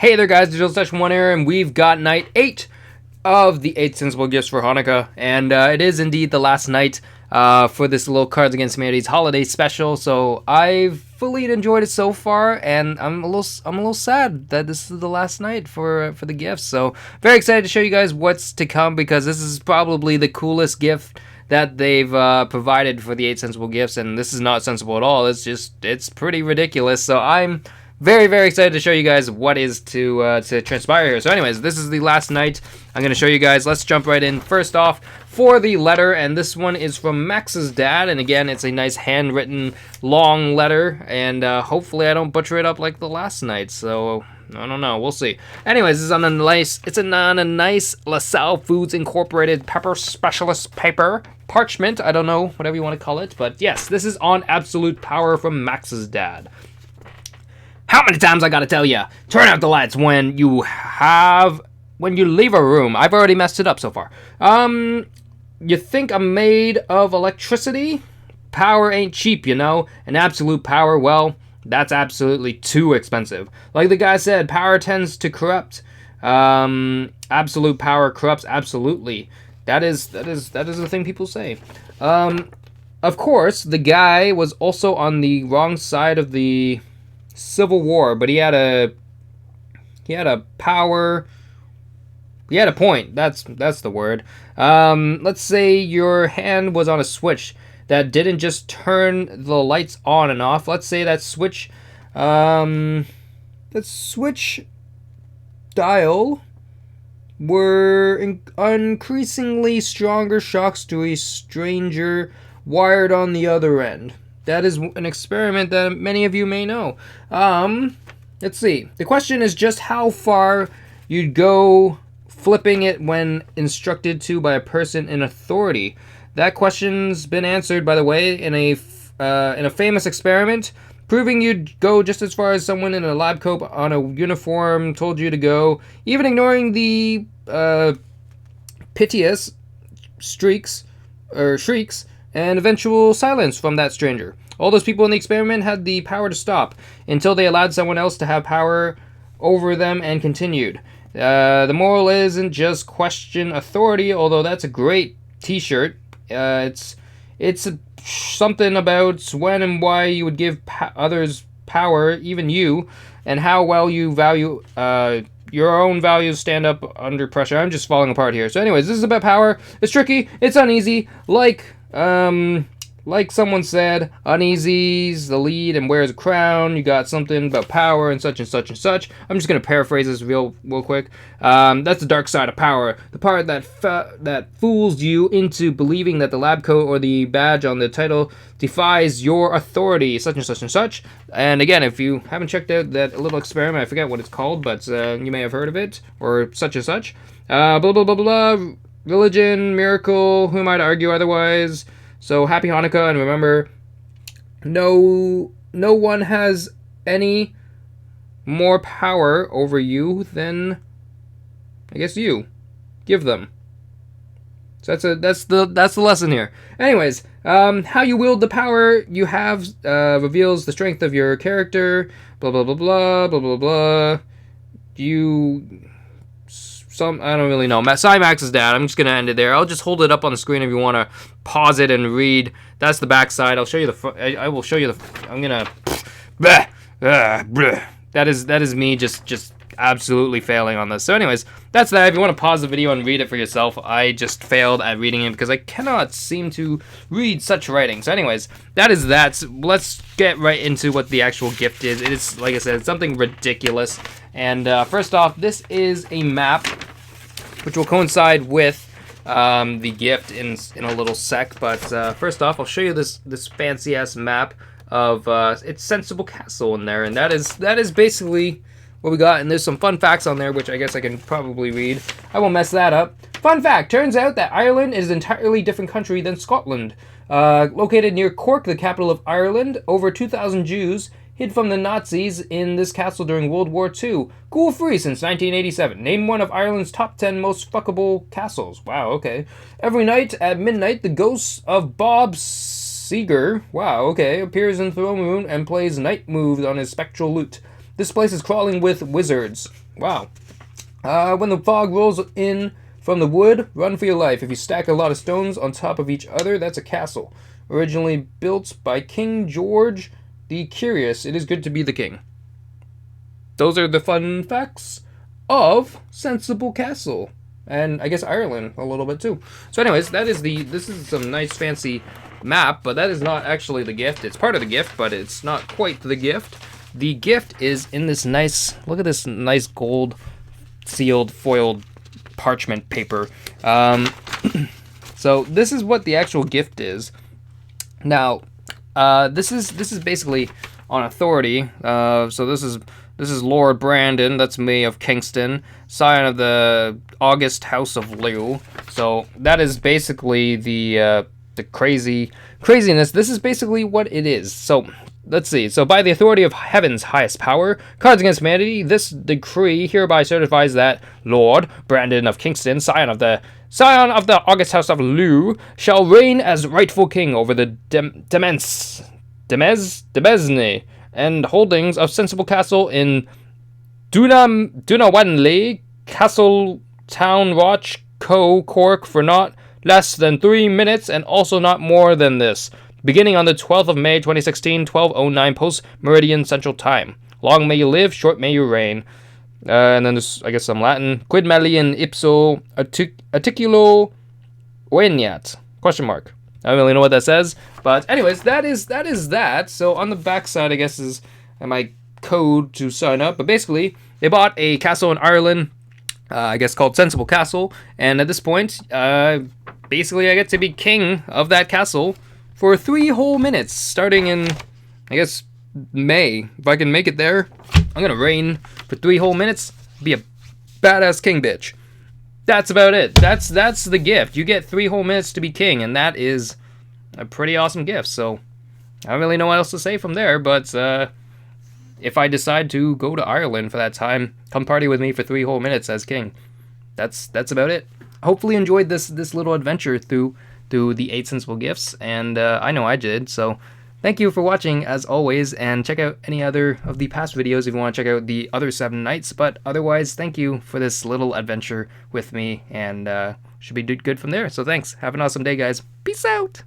Hey there guys, Digital Session 1 here, and we've got night 8 of the 8 Sensible Gifts for Hanukkah, and it is indeed the last night for this little Cards Against Humanity's holiday special, so I've fully enjoyed it so far, and I'm a little sad that this is the last night for the gifts, so very excited to show you guys what's to come, because this is probably the coolest gift that they've provided for the 8 Sensible Gifts, and this is not sensible at all. It's pretty ridiculous, so I'm very, very excited to show you guys what is to transpire here. So anyways, this is the last night. I'm going to show you guys. Let's jump right in. First off, for the letter, and this one is from Max's dad, and again, it's a nice handwritten long letter, and hopefully I don't butcher it up like the last night, so I don't know. We'll see. Anyways, this is on a nice LaSalle Foods Incorporated Pepper Specialist paper. Parchment, I don't know, whatever you want to call it, but yes, this is on Absolute Power from Max's dad. How many times I gotta tell you? Turn out the lights when you leave a room. I've already messed it up so far. You think I'm made of electricity? Power ain't cheap, you know. And absolute power, well, that's absolutely too expensive. Like the guy said, power tends to corrupt. Absolute power corrupts absolutely. That is the thing people say. Of course, the guy was also on the wrong side of the Civil War, but he had a point. That's the word. Let's say your hand was on a switch that didn't just turn the lights on and off. Let's say that switch dial were increasingly stronger shocks to a stranger wired on the other end. That is an experiment that many of you may know. Let's see. The question is just how far you'd go flipping it when instructed to by a person in authority. That question's been answered, by the way, in a famous experiment, proving you'd go just as far as someone in a lab coat on a uniform told you to go, even ignoring the piteous shrieks and eventual silence from that stranger. All those people in the experiment had the power to stop until they allowed someone else to have power over them and continued. The moral isn't just question authority, although that's a great t-shirt. It's something about when and why you would give others power, even you, and how well you value your own values stand up under pressure. I'm just falling apart here. So anyways, this is about power. It's tricky. It's uneasy. Like someone said, uneasy's the lead and wears a crown. You got something about power and such and such and such. I'm just going to paraphrase this real quick. That's the dark side of power. The part that fools you into believing that the lab coat or the badge on the title defies your authority, such and such and such. And again, if you haven't checked out that little experiment, I forget what it's called, but you may have heard of it, or such and such. Blah, blah, blah, blah, blah. Religion, miracle, who am I to argue otherwise? So happy Hanukkah, and remember, no one has any more power over you than, I guess, you. Give them. So that's the lesson here. Anyways, how you wield the power you have reveals the strength of your character. Blah blah blah blah blah blah blah. I don't really know. Max's dad. I'm just going to end it there. I'll just hold it up on the screen if you want to pause it and read. That's the back side. I'll show you the front. I will show you the... I'm going to... That is me just absolutely failing on this. So anyways, that's that. If you want to pause the video and read it for yourself, I just failed at reading it because I cannot seem to read such writing. So anyways, that is that. So let's get right into what the actual gift is. It is, like I said, something ridiculous. And first off, this is a map which will coincide with the gift in a little sec. But first off, I'll show you this fancy ass map of it's Sensible Castle in there, and that is basically what we got. And there's some fun facts on there, which I guess I can probably read. I won't mess that up. Fun fact: turns out that Ireland is an entirely different country than Scotland. Located near Cork, the capital of Ireland, over 2,000 Jews hid from the Nazis in this castle during World War II. Ghoul-free since 1987. Named one of Ireland's top 10 most fuckable castles. Wow, okay. Every night at midnight, the ghost of Bob Seger, wow, okay, appears in the full moon and plays night moves on his spectral lute. This place is crawling with wizards. Wow. When the fog rolls in from the wood, run for your life. If you stack a lot of stones on top of each other, that's a castle. Originally built by King George the Curious. It is good to be the king. Those are the fun facts of Sensible Castle. And I guess Ireland a little bit too. So anyways, this is some nice fancy map, but that is not actually the gift. It's part of the gift, but it's not quite the gift. The gift is in this nice, look at this nice gold sealed foiled parchment paper. So this is what the actual gift is. Now, this is basically on authority. So this is Lord Brandon. That's me of Kingston, scion of the August House of Liu. So that is basically the craziness. This is basically what it is. So let's see. So by the authority of heaven's highest power, Cards Against Humanity, this decree hereby certifies that Lord Brandon of Kingston, scion of the August House of Liu, shall reign as rightful king over the Demesne and holdings of Sensible Castle in Dunawanley, Castle Town Watch, Cork, for not less than 3 minutes, and also not more than this, beginning on the 12th of May 2016, 12:09 post-meridian Central Time. Long may you live, short may you reign. And then there's, I guess, some Latin. Quid melian ipso articulo veniat? Question mark. I don't really know what that says, but anyways, that is that. So on the back side, I guess, is my code to sign up. But basically, they bought a castle in Ireland, I guess called Sensible Castle, and at this point, basically, I get to be king of that castle for 3 whole minutes, starting in, I guess, May. If I can make it there, I'm gonna reign for 3 whole minutes, be a badass king bitch. That's about it. That's the gift. You get 3 whole minutes to be king, and that is a pretty awesome gift. So I don't really know what else to say from there, but if I decide to go to Ireland for that time, come party with me for 3 whole minutes as king. That's about it. Hopefully enjoyed this little adventure through the 8 sensible gifts, and I know I did. So thank you for watching as always, and check out any other of the past videos if you want to check out the other 7 nights. But otherwise, thank you for this little adventure with me, and should be good from there. So thanks. Have an awesome day, guys. Peace out.